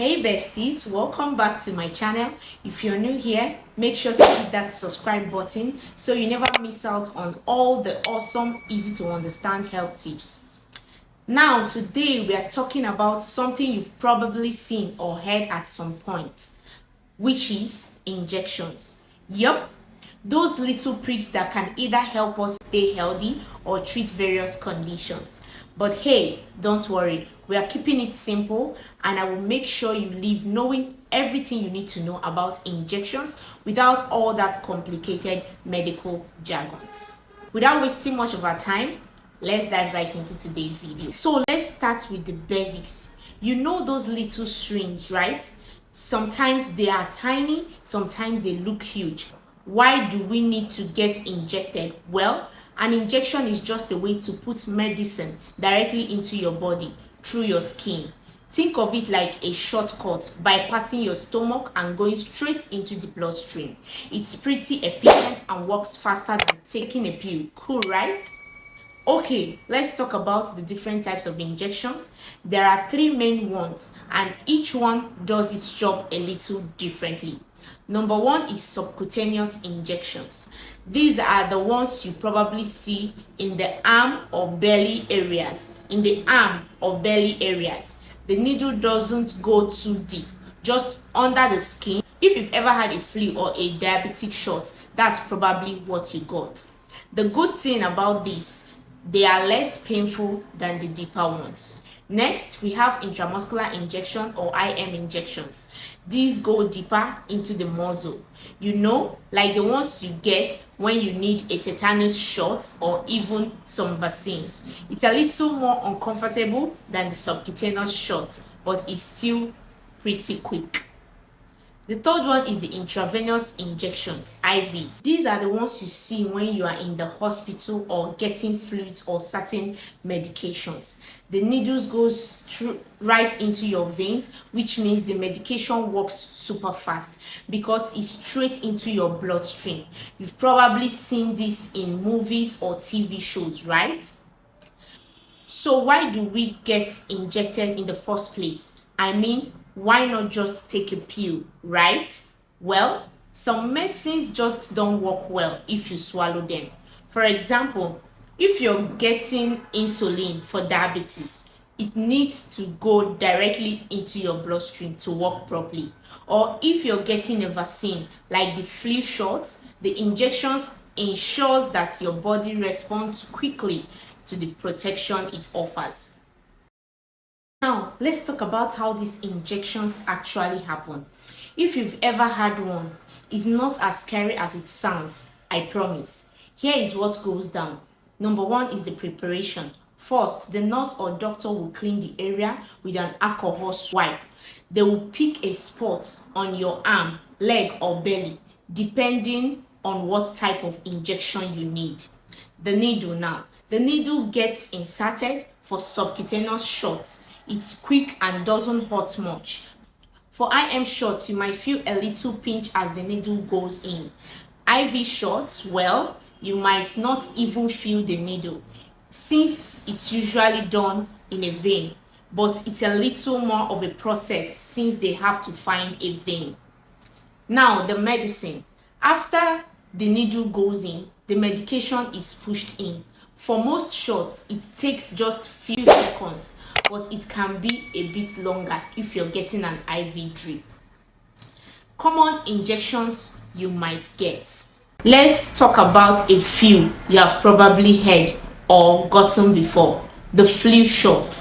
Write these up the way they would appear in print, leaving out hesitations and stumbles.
Hey besties, welcome back to my channel. If you're new here, make sure to hit that subscribe button so you never miss out on all the awesome, easy to understand health tips. Now, today we are talking about something you've probably seen or heard at some point, which is injections. Yup, those little pricks that can either help us stay healthy or treat various conditions. But hey, don't worry, we are keeping it simple and I will make sure you leave knowing everything you need to know about injections without all that complicated medical jargons. Without wasting much of our time, let's dive right into today's video. So let's start with the basics. You know those little syringes, right? Sometimes they are tiny, sometimes they look huge. Why do we need to get injected? Well, an injection is just a way to put medicine directly into your body through your skin. Think of it like a shortcut bypassing your stomach and going straight into the bloodstream. It's pretty efficient and works faster than taking a pill. Cool, right? Okay, let's talk about the different types of injections. There are three main ones and each one does its job a little differently. Number one is subcutaneous injections. These are the ones you probably see in the arm or belly areas. The needle doesn't go too deep, just under the skin. If you've ever had a flu or a diabetic shot, that's probably what you got. The good thing about this, they are less painful than the deeper ones. Next, we have intramuscular injection or IM injections. These go deeper into the muscle. You know, like the ones you get when you need a tetanus shot or even some vaccines. It's a little more uncomfortable than the subcutaneous shot, but it's still pretty quick. The third one is the intravenous injections, IVs. These are the ones you see when you are in the hospital or getting fluids or certain medications. The needles goes right into your veins, which means the medication works super fast because it's straight into your bloodstream. You've probably seen this in movies or TV shows, right? So why do we get injected in the first place? I mean, why not just take a pill, right? Well, some medicines just don't work well if you swallow them. For example, if you're getting insulin for diabetes, it needs to go directly into your bloodstream to work properly. Or if you're getting a vaccine like the flu shot, the injections ensures that your body responds quickly to the protection it offers. Now, let's talk about how these injections actually happen. If you've ever had one, it's not as scary as it sounds, I promise. Here is what goes down. Number one is the preparation. First, the nurse or doctor will clean the area with an alcohol wipe. They will pick a spot on your arm, leg, or belly, depending on what type of injection you need. The needle now. The needle gets inserted for subcutaneous shots. It's quick and doesn't hurt much. For IM shots, you might feel a little pinch as the needle goes in. IV shots, well, you might not even feel the needle since it's usually done in a vein, but it's a little more of a process since they have to find a vein. Now, the medicine. After the needle goes in, the medication is pushed in. For most shots, it takes just few seconds, but it can be a bit longer if you're getting an IV drip. Common injections you might get. Let's talk about a few you have probably heard or gotten before. The flu shot.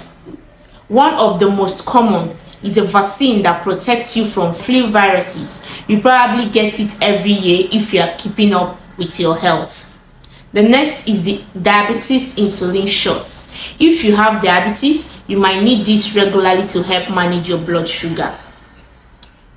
One of the most common is a vaccine that protects you from flu viruses. You probably get it every year if you are keeping up with your health. The next is the diabetes insulin shots. If you have diabetes, you might need this regularly to help manage your blood sugar.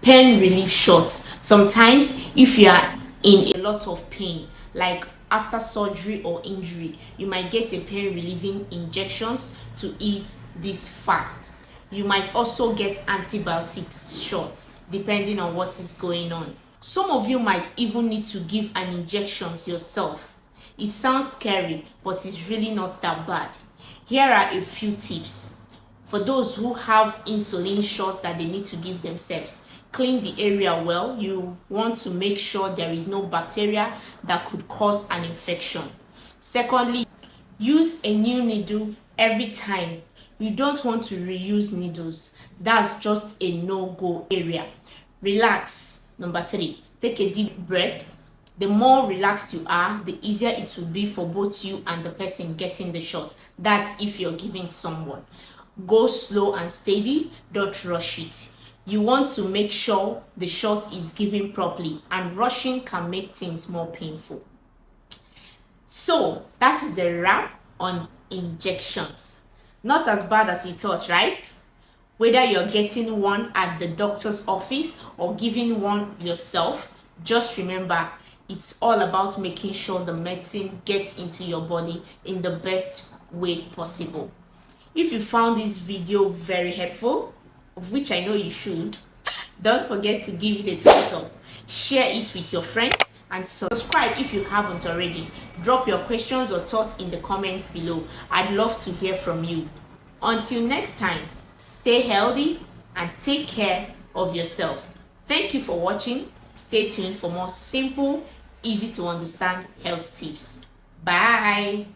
Pain relief shots. Sometimes if you are in a lot of pain, like after surgery or injury, you might get a pain relieving injections to ease this fast. You might also get antibiotics shots depending on what is going on. Some of you might even need to give an injection yourself. It sounds scary, but it's really not that bad. Here are a few tips. For those who have insulin shots that they need to give themselves, clean the area well. You want to make sure there is no bacteria that could cause an infection. Secondly, use a new needle every time. You don't want to reuse needles. That's just a no-go area. Relax. Number 3, take a deep breath. The more relaxed you are, the easier it will be for both you and the person getting the shot. That's if you're giving someone. Go slow and steady, don't rush it. You want to make sure the shot is given properly, and rushing can make things more painful. So that is a wrap on injections. Not as bad as you thought, right? Whether you're getting one at the doctor's office or giving one yourself, just remember, it's all about making sure the medicine gets into your body in the best way possible. If you found this video very helpful, of which I know you should, don't forget to give it a thumbs up, share it with your friends, and subscribe if you haven't already. Drop your questions or thoughts in the comments below. I'd love to hear from you. Until next time, stay healthy and take care of yourself. Thank you for watching. Stay tuned for more simple, easy to understand health tips. Bye.